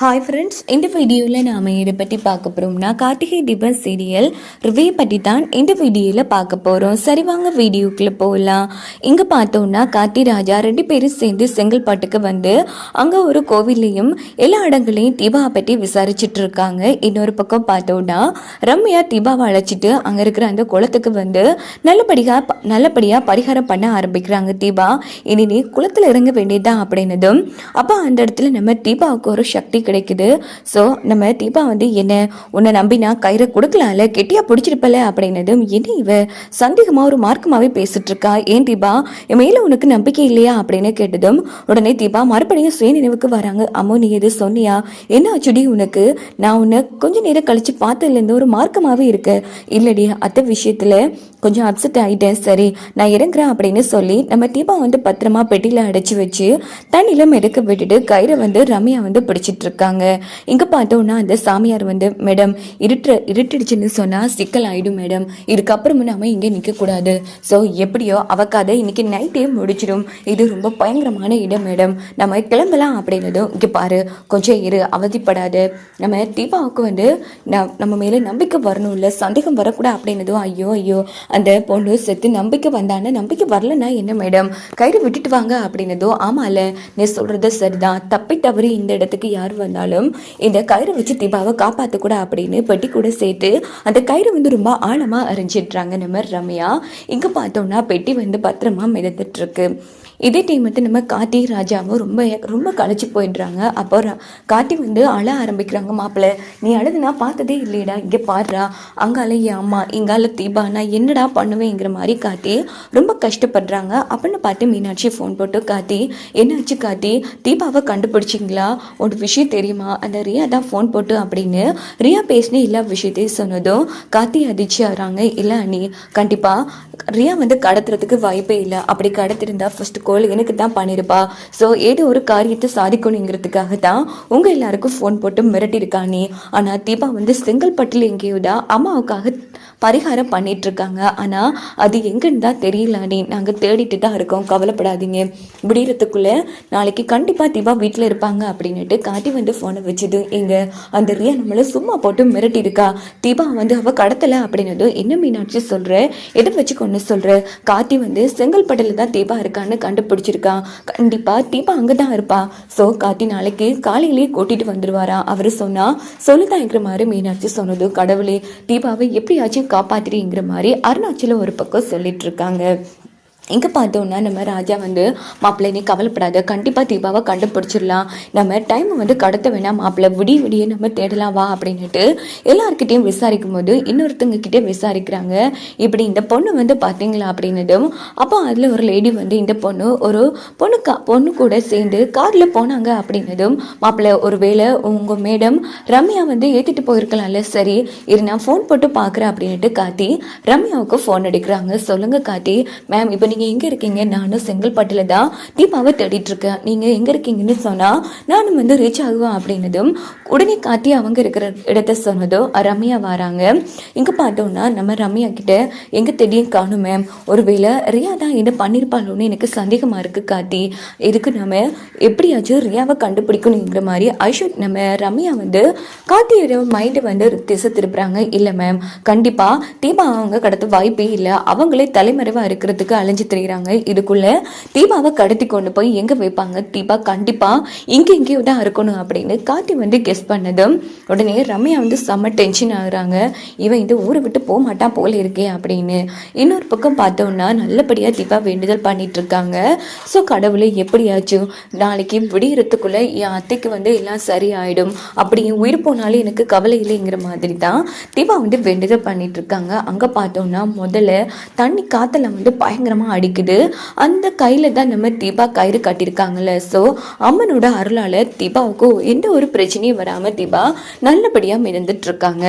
Hi friends, இந்த வீடியோவில் நாம் இதை பற்றி பார்க்க போகிறோம்னா கார்த்திகை தீபம் சீரியல் ரிவ்யூ பற்றி தான் இந்த வீடியோவில் பார்க்க போகிறோம். சரி வாங்க வீடியோக்குள்ளே போகலாம். இங்கே பார்த்தோம்னா கார்த்தி ராஜா 2 பேரும் சேர்ந்து செங்கல்பட்டுக்கு வந்து அங்கே ஒரு கோவிலையும் எல்லா இடங்களையும் தீபாவை பற்றி விசாரிச்சுட்டு இருக்காங்க. இன்னொரு பக்கம் பார்த்தோம்னா ரம்யா தீபாவை அழைச்சிட்டு அங்கே இருக்கிற அந்த குளத்துக்கு வந்து நல்லபடியாக பரிகாரம் பண்ண ஆரம்பிக்கிறாங்க. தீபா இனி நீ குளத்தில் இறங்க வேண்டியதுதான் அப்படின்னதும் அப்போ அந்த இடத்துல நம்ம தீபாவுக்கு ஒரு சக்தி கிடைக்குது. ஸோ நம்ம தீபா வந்து என்ன உன்னை நம்பினா கயிறை கொடுக்கலாம்ல, கெட்டியா பிடிச்சிருப்பல அப்படின்னதும் என்ன இவ சந்தேகமாக ஒரு மார்க்கமாகவே பேசிட்டு இருக்கா, ஏன் தீபா என் மேல உனக்கு நம்பிக்கை இல்லையா அப்படின்னு கேட்டதும் உடனே தீபா மறுபடியும் சுய நினைவுக்கு வராங்க. அம்மோ நீ எது சொன்னியா, என்ன ஆச்சுடி உனக்கு, நான் உன்னை கொஞ்ச நேரம் கழிச்சு பார்த்ததுலேருந்து ஒரு மார்க்கமாகவே இருக்கு. இல்லடி அத்த விஷயத்துல கொஞ்சம் அப்செட் ஆகிட்டேன், சரி நான் இறங்குறேன் அப்படின்னு சொல்லி நம்ம தீபா வந்து பத்திரமா பெட்டியில் அடைச்சி வச்சு தண்ணியில் மிதக்க விட்டுட்டு கயிறை வந்து ரம்யா வந்து பிடிச்சிட்டு இருக்காங்க. இங்கே பார்த்தோன்னா அந்த சாமியார் வந்து மேடம் இருட்டுடுச்சுன்னு சொன்னால் சிக்கல் ஆகிடும் மேடம், இதுக்கப்புறமும் நம்ம இங்கே நிற்கக்கூடாது. ஸோ எப்படியோ அவ கதை இன்னைக்கு நைட்டே முடிச்சிடும், இது ரொம்ப பயங்கரமான இடம் மேடம், நம்ம கிளம்பலாம் அப்படின்னதும் இங்கே பாரு கொஞ்சம் இரு, அவதிப்படாது, நம்ம தீபாவுக்கு வந்து நம்ம மேலே நம்பிக்கை வரணும் இல்லை சந்தேகம் வரக்கூடாது அப்படின்னதும் ஐயோ ஐயோ அந்த பொண்ணு செத்து நம்பிக்கை வந்தானே, நம்பிக்கை வரலன்னா என்ன மேடம் கயிறு விட்டுட்டு வாங்க அப்படின்னதோ ஆமால நீ சொல்றது சரிதான், தப்பி தவறி இந்த இடத்துக்கு யார் வந்தாலும் இந்த கயிறு வச்சு தீபாவை காப்பாற்றக்கூட அப்படின்னு பெட்டி கூட சேர்த்து அந்த கயிறு வந்து ரொம்ப ஆழமாக அறிஞ்சிடுறாங்க நம்ம ரம்யா. இங்கே பார்த்தோம்னா பெட்டி வந்து பத்திரமா மிதந்துட்டு இருக்கு. இதே டைம் வந்து நம்ம கார்த்தி ராஜாவும் ரொம்ப ரொம்ப களைச்சி போயிடுறாங்க. அப்போ கார்த்தி வந்து அழ ஆரம்பிக்கிறாங்க. மாப்பிள்ளை நீ அழுது நான் பார்த்ததே இல்லையடா, இங்கே பாடுறா அங்கால என் அம்மா இங்கால தீபா, நான் என்னடா பண்ணுவேங்கிற மாதிரி கார்த்தி ரொம்ப கஷ்டப்படுறாங்க. அப்படின்னு பார்த்து மீனாட்சி ஃபோன் போட்டு கார்த்தி என்னாச்சு கார்த்தி, தீபாவை கண்டுபிடிச்சிங்களா, ஒரு விஷயம் தெரியுமா, அந்த ரியா தான் ஃபோன் போட்டு அப்படின்னு ரியா பேசினே எல்லா விஷயத்தையும் சொன்னதும் கார்த்தி அதிர்ச்சி ஆகிறாங்க. இல்லை அண்ணி கண்டிப்பாக ரியா வந்து கடத்துறதுக்கு வாய்ப்பே இல்லை, அப்படி கடத்திருந்தா ஃபர்ஸ்ட் கோல் எனக்கு தான் பண்ணியிருப்பா. ஸோ ஏதோ ஒரு காரியத்தை சாதிக்கணுங்கிறதுக்காக தான் உங்கள் எல்லாருக்கும் ஃபோன் போட்டு மிரட்டியிருக்கானே. ஆனால் தீபா வந்து செங்கல்பட்டில் எங்கேயோ தான் அம்மாவுக்காக பரிகாரம் பண்ணிட்டு இருக்காங்க. ஆனால் அது எங்கன்னு தான் தெரியலானே, நாங்கள் தேடிட்டு தான் இருக்கோம், கவலைப்படாதீங்க, விடியறதுக்குள்ளே நாளைக்கு கண்டிப்பாக தீபா வீட்டில் இருப்பாங்க அப்படின்னுட்டு காட்டி வந்து ஃபோனை வச்சுது. எங்க அந்த ரியா நம்மளை சும்மா போட்டு மிரட்டியிருக்கா, தீபா வந்து அவள் கடத்தலை அப்படின்னது. என்ன மீனாட்சி சொல்கிற, எதை வச்சு கொண்டு சொல்கிற, காத்தி வந்து செங்கல்பட்டில் தான் தீபா இருக்கான்னு கண்டுபிடிச்சிருக்கா, கண்டிப்பாக தீபா அங்கே தான் இருப்பா. ஸோ காத்தி நாளைக்கு காலையிலேயே கூட்டிகிட்டு வந்துடுவாரா, அவர் சொன்னால் சொல்லுதாங்கிற மாதிரி மீனாட்சி சொன்னது. கடவுளே தீபாவை எப்படியாச்சும் காப்பாத்துறீங்கிற மாதிரி அருணாச்சலம் ஒரு பக்கம் சொல்லிட்டு இருக்காங்க. இங்கே பார்த்தோன்னா நம்ம ராஜா வந்து மாப்பிள்ளை நீ கவலைப்படாத, கண்டிப்பாக தீபாவை கண்டுபிடிச்சிடலாம், நம்ம டைம் வந்து கடத்த வேணாம் மாப்பிள்ளை, விடிய நம்ம தேடலாம் வா அப்படின்னுட்டு எல்லாருக்கிட்டையும் விசாரிக்கும் போது இன்னொருத்தவங்கக்கிட்டே விசாரிக்கிறாங்க. இப்படி இந்த பொண்ணு வந்து பார்த்தீங்களா அப்படின்னதும் அப்போ அதில் ஒரு லேடி வந்து இந்த பொண்ணு ஒரு பொண்ணு கூட சேர்ந்து காரில் போனாங்க அப்படின்னதும் மாப்பிள்ளை ஒரு வேளை உங்கள் மேடம் ரம்யா வந்து ஏற்றிட்டு போயிருக்கலாம்ல, சரி இரு நான் ஃபோன் போட்டு பார்க்குறேன் அப்படின்ட்டு காத்தி ரம்யாவுக்கு ஃபோன் அடிக்கிறாங்க. சொல்லுங்கள் காத்தி மேம், இப்போ நீங்கள் எங்கே இருக்கீங்க, நானும் செங்கல்பட்டில் தான் தீபாவை தேடிட்டு இருக்கேன், நீங்கள் எங்கே இருக்கீங்கன்னு சொன்னால் நானும் வந்து ரீச் ஆகுவேன் அப்படின்னதும் உடனே காத்தி அவங்க இருக்கிற இடத்த சொன்னதும் ரம்யா வராங்க. இங்கே பார்த்தோன்னா நம்ம ரம்யா கிட்ட எங்கே தேடியும் காணும் மேம், ஒருவேளை ரியா தான் என்ன பண்ணியிருப்பாளோன்னு எனக்கு சந்தேகமாக இருக்குது காத்தி, இதுக்கு நம்ம எப்படியாச்சும் ரியாவை கண்டுபிடிக்கணுங்கிற மாதிரி ஐஷோட் நம்ம ரம்யா வந்து காத்தியோட மைண்டை வந்து திசை திருப்புறாங்க. இல்லை மேம் கண்டிப்பாக தீபா அவங்க கடத்த வாய்ப்பே இல்லை, அவங்களே தலைமறைவாக இருக்கிறதுக்கு அலைஞ்சு தெரியுறாங்க, இதுக்குள்ள தீபாவை கடத்தி கொண்டு போய் எங்க வைப்பாங்க, தீபா கண்டிப்பா இங்கேயோ தான் இருக்கணும் அப்படின்னு காத்தி வந்து கெஸ் பண்ணதும் உடனே ரம்யா வந்து செம்ம டென்ஷன் ஆகுறாங்க. இவன் இந்த ஊரை விட்டு போக மாட்டான் போல இருக்கே அப்படின்னு. இன்னொரு பக்கம் பார்த்தோம்னா நல்லபடியா தீபா வேண்டுதல் பண்ணிட்டு இருக்காங்க. ஸோ கடவுளை எப்படியாச்சும் நாளைக்கு விடியறதுக்குள்ள என் அத்தைக்கு வந்து எல்லாம் சரி ஆயிடும், அப்படி உயிர் போனாலும் எனக்கு கவலை இல்லைங்கிற மாதிரி தான் தீபா வந்து வேண்டுதல் பண்ணிட்டு இருக்காங்க. அங்க பார்த்தோம்னா முதல்ல தண்ணி காத்துல வந்து பயங்கரமா அடிக்குது. அந்த கையில தான் நம்ம தீபா கயிறு கட்டியிருக்காங்கல்ல. ஸோ அம்மனோட அருளால தீபாவுக்கு எந்த ஒரு பிரச்சனையும் வராம தீபா நல்லபடியா மிதந்துட்டு இருக்காங்க.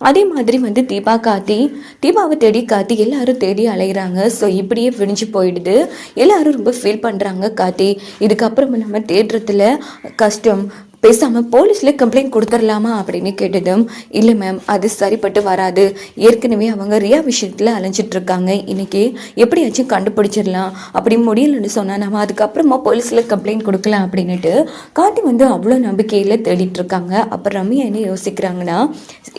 அதே மாதிரி வந்து தீபாவை தேடி காத்தி எல்லாரும் தேடி அலைகிறாங்க. ஸோ இப்படியே விடிஞ்சு போயிடுது. எல்லாரும் ரொம்ப ஃபீல் பண்றாங்க. காத்தி இதுக்கப்புறம் நம்ம தேடுறதுல கஷ்டம், பேசாம போலீஸ்ல கம்ப்ளைண்ட் கொடுத்துடலாமா அப்படின்னு கேட்டதும் இல்லை மேம் அது சரிப்பட்டு வராது, ஏற்கனவே அவங்க ரியா விஷயத்துல அலைஞ்சிட்டு இருக்காங்க, இன்னைக்கு எப்படியாச்சும் கண்டுபிடிச்சிடலாம், அப்படி முடியலன்னு சொன்னா நம்ம அதுக்கப்புறமா போலீஸ்ல கம்ப்ளைண்ட் கொடுக்கலாம் அப்படின்னுட்டு கார்த்தி வந்து அவ்வளோ நம்பிக்கையில தேடிட்டு இருக்காங்க. அப்ப ரம்யா என்ன யோசிக்கிறாங்கன்னா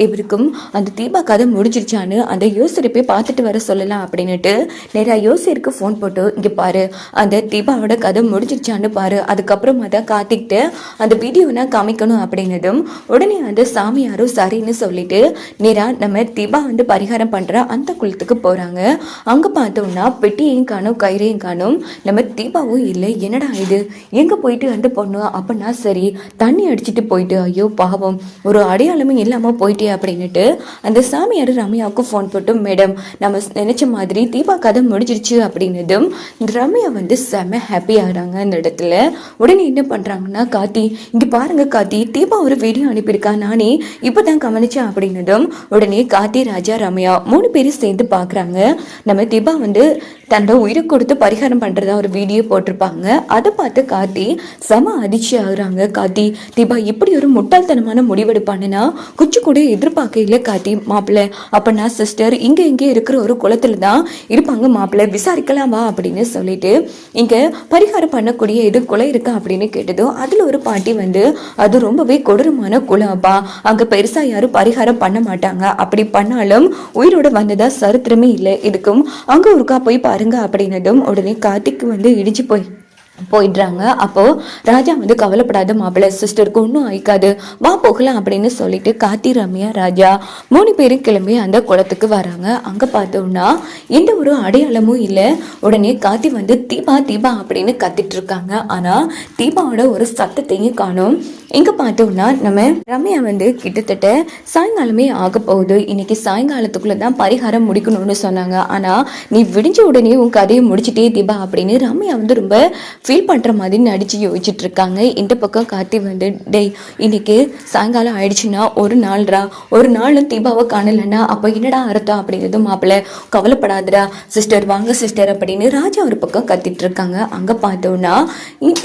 இவருக்கும் அந்த தீபா கதை முடிஞ்சிருச்சான்னு அந்த யோசனை போய் பார்த்துட்டு வர சொல்லலாம் அப்படின்னுட்டு நேரா யோசிருக்கு ஃபோன் போட்டு இங்க பாரு அந்த தீபாவோட கதை முடிஞ்சிருச்சான்னு பாரு, அதுக்கப்புறமா தான் கார்த்திக்கிட்ட அந்த வீடியோ காமிக்கணும் அப்படின்னதும் உடனே அந்த சாமியாரும் சரின்னு சொல்லிட்டு நேரா நம்ம தீபா வந்து பரிகாரம் பண்ற அந்த குளத்துக்கு போறாங்க. அங்க பார்த்தோம்னா பெட்டியையும் காணும் கயிறையும் காணும், நம்ம தீபாவும் இல்லை, என்னடா இது எங்க போயிட்டு வந்து பொண்ணு அப்படின்னா சரி தண்ணி அடிச்சுட்டு போயிட்டு ஐயோ பாவம் ஒரு அடையாளமும் இல்லாம போயிட்டே அப்படின்னுட்டு அந்த சாமியார் ரம்யாவுக்கு ஃபோன் போட்டு மேடம் நம்ம நினைச்ச மாதிரி தீபா கதை முடிஞ்சிருச்சு அப்படின்னதும் ரம்யா வந்து செம ஹாப்பி ஆகிறாங்க அந்த இடத்துல. உடனே என்ன பண்றாங்கன்னா கார்த்தி இங்க பாருங்க கார்த்தி தீபா ஒரு வீடியோ அனுப்பியிருக்கா, நானே இப்பதான் கவனிச்சேன் அப்படின்னதும் உடனே கார்த்தி ராஜா ரம்யா 3 பேரும் சேர்ந்து பாக்குறாங்க. நம்ம தீபா வந்து தன்னோட உயிரை கொடுத்து பரிகாரம் பண்றதா ஒரு வீடியோ போட்டிருப்பாங்க. அதை பார்த்து கார்த்தி செம அதிர்ச்சி ஆகுறாங்க. கார்த்தி தீபா இப்படி ஒரு முட்டாள்தனமான முடிவெடுப்பானுன்னா கொஞ்சம் கூட எதிர்பார்க்க இல்லை கார்த்தி மாப்பிள்ள, அப்பனா சிஸ்டர் இங்கே இருக்கிற ஒரு குளத்துல தான் இருப்பாங்க மாப்பிள்ள, விசாரிக்கலாமா அப்படின்னு சொல்லிட்டு இங்க பரிகாரம் பண்ணக்கூடிய இது குளம் இருக்கா அப்படின்னு கேட்டதும் அதுல ஒரு பாட்டி வந்து அது ரொம்பவே கொடூரமான குளம்பா, அங்க பெருசா யாரும் பரிகாரம் பண்ண மாட்டாங்க, அப்படி பண்ணாலும் உயிரோட வந்ததா சரித்திரமே இல்லை, இதுக்கும் அங்க ஒருக்கா போய் பாருங்க அப்படின்னதும் உடனே கார்த்திக் வந்து இடிச்சு போயிடுறாங்க. அப்போ ராஜா வந்து கவலைப்படாத மாப்பிள்ள சிஸ்டருக்கு ஒன்றும் ஆயிக்காது வா போகலாம் அப்படின்னு சொல்லிட்டு கார்த்தி ரம்யா ராஜா 3 பேரும் கிளம்பி அந்த குளத்துக்கு வராங்க. அங்க பார்த்தோம்னா எந்த ஒரு அடையாளமும் இல்லை. உடனே கார்த்தி வந்து தீபா தீபா அப்படின்னு கத்திட்டு இருக்காங்க. ஆனா தீபாவோட ஒரு சத்தத்தையும் காணும். இங்க பார்த்தோம்னா நம்ம ரம்யா வந்து கிட்டத்தட்ட சாயங்காலமே ஆக போகுது, இன்னைக்கு சாயங்காலத்துக்குள்ளதான் பரிகாரம் முடிக்கணும்னு சொன்னாங்க, ஆனா நீ விடிஞ்ச உடனே உன் கதையை முடிச்சுட்டே தீபா அப்படின்னு ரம்யா வந்து ரொம்ப ஃபீல் பண்ற மாதிரி நடிச்சு யோசிச்சுட்டு இருக்காங்க. இந்த பக்கம் கார்த்தி வந்து டேய் இன்னைக்கு சாயங்காலம் ஆயிடுச்சுன்னா ஒரு நாளும் தீபாவை காணலன்னா அப்போ என்னடா அர்த்தம் அப்படிங்கிறது மாப்பிள்ள கவலைப்படாதடா சிஸ்டர் வாங்க சிஸ்டர் அப்படின்னு ராஜா ஒரு பக்கம் கத்திட்டு இருக்காங்க. அங்க பார்த்தோம்னா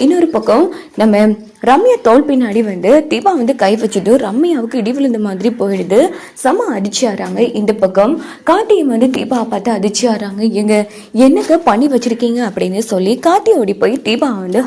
இன்னொரு பக்கம் நம்ம ரம்யா தோல் பின்னாடி வந்து தீபா வந்து கை வச்சுட்டு ரம்யாவுக்கு இடி விழுந்த மாதிரி போயிடுது, செம அடிச்சு ஆறாங்க. இந்த பக்கம் கார்த்தியை வந்து தீபா பார்த்து அடிச்சு ஆறாங்க. என்னங்க பண்ணி வச்சிருக்கீங்க அப்படின்னு சொல்லி கார்த்தி ஓடி போய் தீபா வந்து